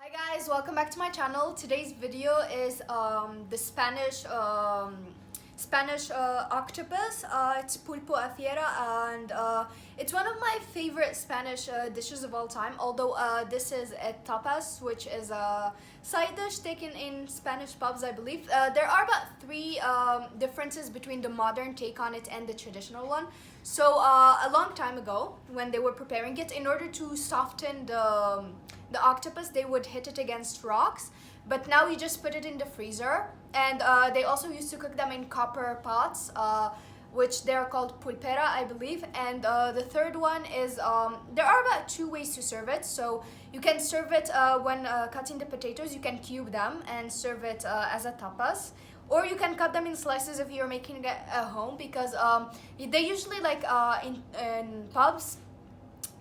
Hi guys, welcome back to my channel. Today's video is the Spanish octopus. It's pulpo a feira, and it's one of my favorite Spanish dishes of all time. Although this is a tapas, which is a side dish taken in Spanish pubs, I believe. There are about three differences between the modern take on it and the traditional one. So a long time ago, when they were preparing it, in order to soften the octopus, they would hit it against rocks, but now you just put it in the freezer. And they also used to cook them in copper pots, which they're called pulpera, I believe. And the third one is there are about two ways to serve it. So you can serve it when cutting the potatoes, you can cube them and serve it as a tapas, or you can cut them in slices if you're making it at home, because they usually, like in pubs,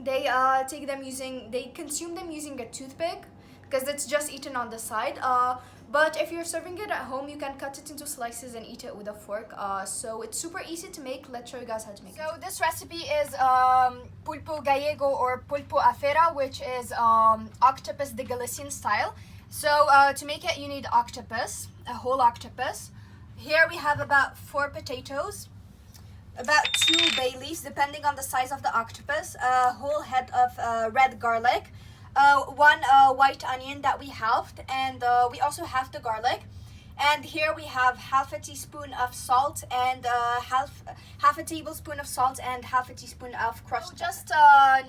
they consume them using a toothpick, because it's just eaten on the side. But if you're serving it at home, you can cut it into slices and eat it with a fork. So it's super easy to make. Let's show you guys how to make it. So this recipe is pulpo gallego or pulpo a feira, which is octopus the Galician style. So to make it, you need octopus, a whole octopus. Here we have about 4 potatoes, about 2 bay leaves, depending on the size of the octopus, a whole head of red garlic, 1 white onion that we halved, and we also halved the garlic. And here we have half a teaspoon of salt and half a tablespoon of salt and half a teaspoon of crushed pepper. Just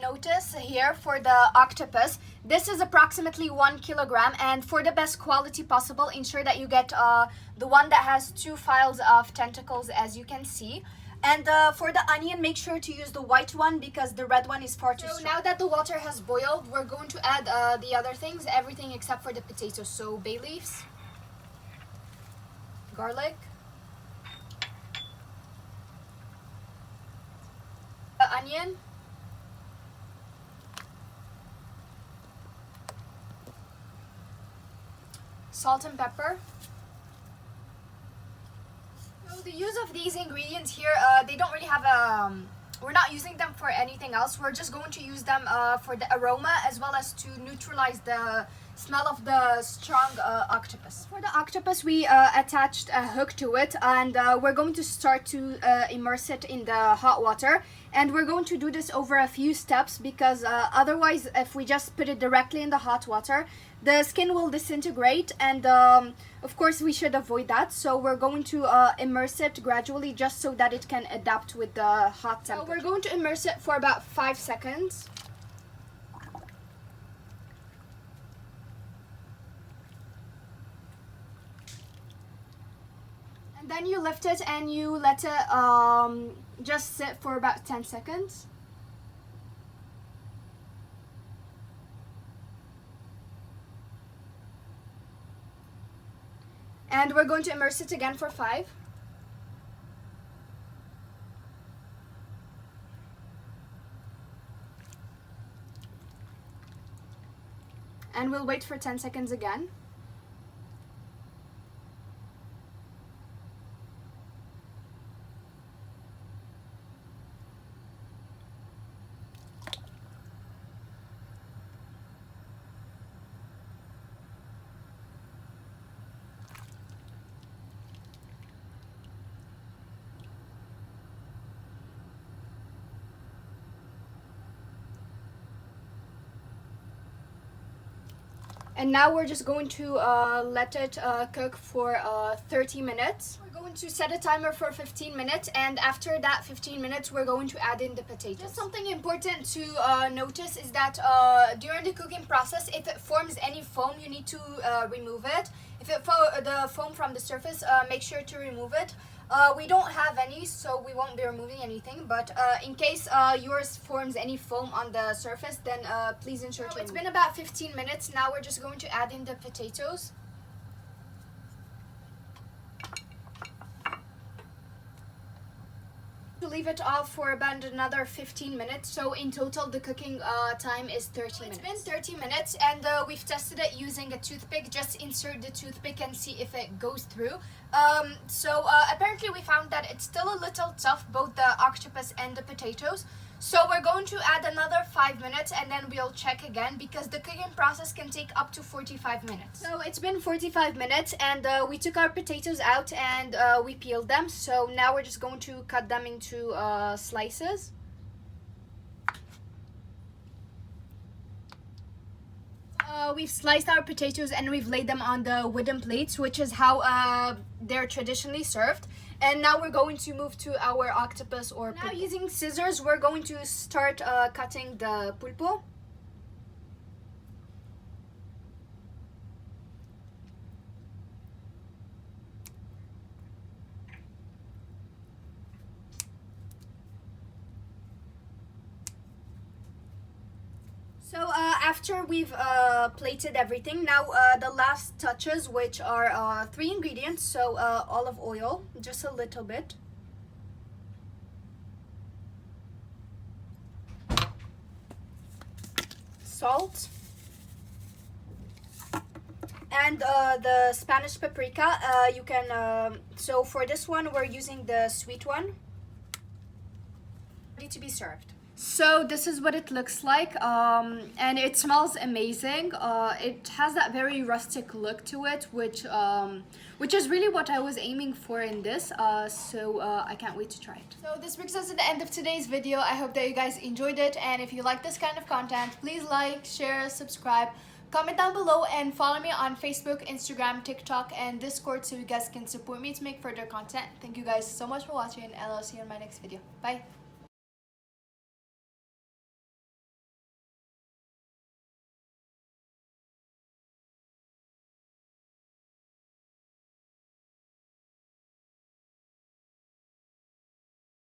notice here for the octopus, this is approximately 1 kilogram, and for the best quality possible, ensure that you get the one that has 2 files of tentacles, as you can see. And for the onion, make sure to use the white one, because the red one is far too strong. So now that the water has boiled, we're going to add the other things, everything except for the potatoes. So bay leaves, garlic, onion, salt and pepper. So the use of these ingredients here, they don't really have we're not using them for anything else. We're just going to use them for the aroma, as well as to neutralize the smell of the strong octopus. For the octopus, we attached a hook to it, and we're going to start to immerse it in the hot water. And we're going to do this over a few steps, because otherwise, if we just put it directly in the hot water, the skin will disintegrate, and of course we should avoid that. So we're going to immerse it gradually, just so that it can adapt with the hot temperature. So we're going to immerse it for about 5 seconds. And then you lift it and you let it just sit for about 10 seconds. And we're going to immerse it again for 5. And we'll wait for 10 seconds again. And now we're just going to let it cook for 30 minutes. We're going to set a timer for 15 minutes, and after that 15 minutes, we're going to add in the potatoes. Just something important to notice is that during the cooking process, if it forms any foam, you need to remove it. If the foam from the surface, make sure to remove it. We don't have any, so we won't be removing anything, but in case yours forms any foam on the surface, then please ensure to remove. It's been about 15 minutes. Now we're just going to add in the potatoes. To leave it off for about another 15 minutes, so in total the cooking time is 30 minutes. It's been 30 minutes, and we've tested it using a toothpick. Just insert the toothpick and see if it goes through. So apparently we found that it's still a little tough, both the octopus and the potatoes. So we're going to add another 5 minutes and then we'll check again because the cooking process can take up to 45 minutes. So it's been 45 minutes and we took our potatoes out and we peeled them. So now we're just going to cut them into slices. We've sliced our potatoes and we've laid them on the wooden plates, which is how they're traditionally served. And now we're going to move to our octopus or pulpo. Now using scissors, we're going to start cutting the pulpo. So after we've plated everything, now the last touches, which are 3 ingredients. So olive oil, just a little bit. Salt. And the Spanish paprika, you can, so for this one, we're using the sweet one. Ready to be served. So this is what it looks like, and it smells amazing. It has that very rustic look to it, which is really what I was aiming for in this. So I can't wait to try it. So this brings us to the end of today's video. I hope that you guys enjoyed it, and if you like this kind of content, please like, share, subscribe, comment down below, and follow me on Facebook, Instagram, TikTok, and Discord so you guys can support me to make further content. Thank you guys so much for watching, and I'll see you in my next video. Bye.